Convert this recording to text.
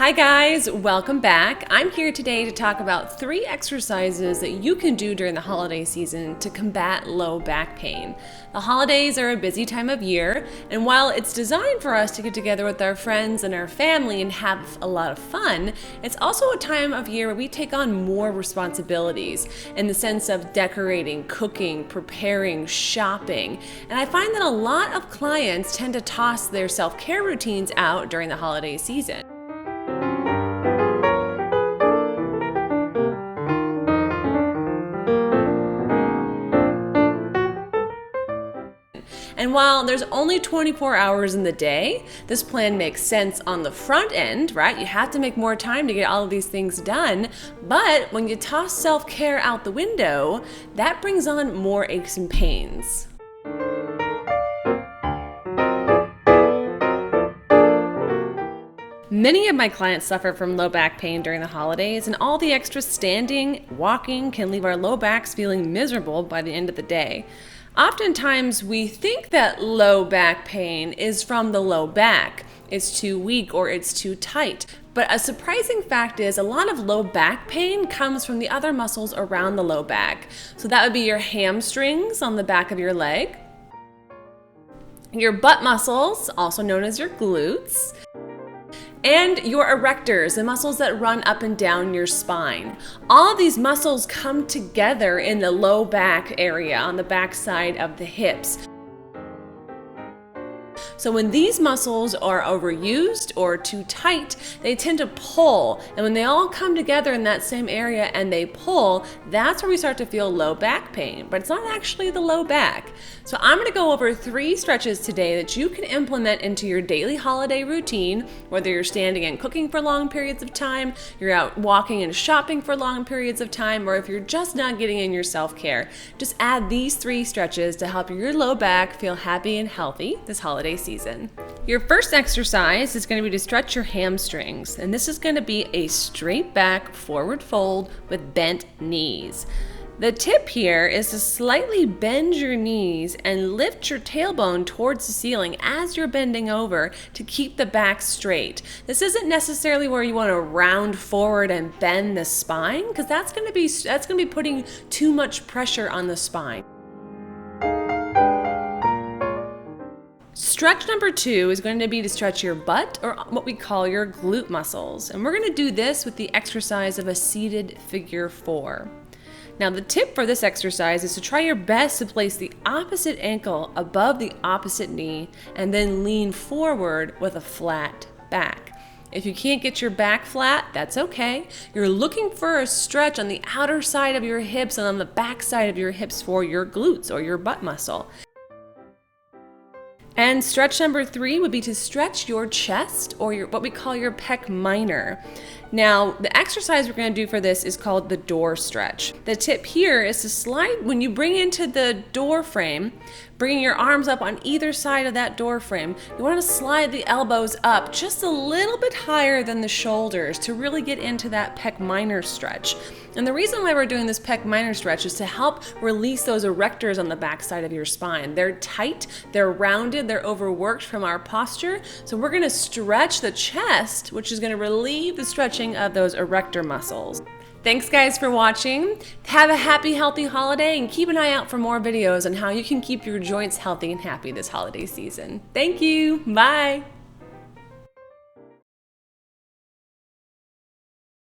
Hi guys, welcome back. I'm here today to talk about 3 exercises that you can do during the holiday season to combat low back pain. The holidays are a busy time of year, and while it's designed for us to get together with our friends and our family and have a lot of fun, it's also a time of year where we take on more responsibilities in the sense of decorating, cooking, preparing, shopping. And I find that a lot of clients tend to toss their self-care routines out during the holiday season. And while there's only 24 hours in the day, this plan makes sense on the front end, right? You have to make more time to get all of these things done. But when you toss self-care out the window, that brings on more aches and pains. Many of my clients suffer from low back pain during the holidays, and all the extra standing, walking can leave our low backs feeling miserable by the end of the day. Oftentimes, we think that low back pain is from the low back. It's too weak or it's too tight. But a surprising fact is a lot of low back pain comes from the other muscles around the low back. So that would be your hamstrings on the back of your leg, your butt muscles, also known as your glutes, and your erectors, the muscles that run up and down your spine. All of these muscles come together in the low back area on the back side of the hips. So when these muscles are overused or too tight, they tend to pull. And when they all come together in that same area and they pull, that's where we start to feel low back pain. But it's not actually the low back. So I'm going to go over 3 stretches today that you can implement into your daily holiday routine, whether you're standing and cooking for long periods of time, you're out walking and shopping for long periods of time, or if you're just not getting in your self-care. Just add these 3 stretches to help your low back feel happy and healthy this holiday season. Your first exercise is going to be to stretch your hamstrings, and this is going to be a straight back forward fold with bent knees. The tip here is to slightly bend your knees and lift your tailbone towards the ceiling as you're bending over to keep the back straight. This isn't necessarily where you want to round forward and bend the spine, because that's going to be putting too much pressure on the spine. Stretch number 2 is going to be to stretch your butt, or what we call your glute muscles. And we're going to do this with the exercise of a seated figure 4. Now the tip for this exercise is to try your best to place the opposite ankle above the opposite knee and then lean forward with a flat back. If you can't get your back flat, that's okay. You're looking for a stretch on the outer side of your hips and on the back side of your hips for your glutes or your butt muscle. And stretch number 3 would be to stretch your chest, or what we call your pec minor. Now, the exercise we're going to do for this is called the door stretch. The tip here is to slide, when you bring into the door frame, bringing your arms up on either side of that door frame, you want to slide the elbows up just a little bit higher than the shoulders to really get into that pec minor stretch. And the reason why we're doing this pec minor stretch is to help release those erectors on the back side of your spine. They're tight, they're rounded, they're overworked from our posture. So we're going to stretch the chest, which is going to relieve the stretching of those erector muscles. Thanks guys for watching. Have a happy, healthy holiday, and keep an eye out for more videos on how you can keep your joints healthy and happy this holiday season. Thank you. Bye.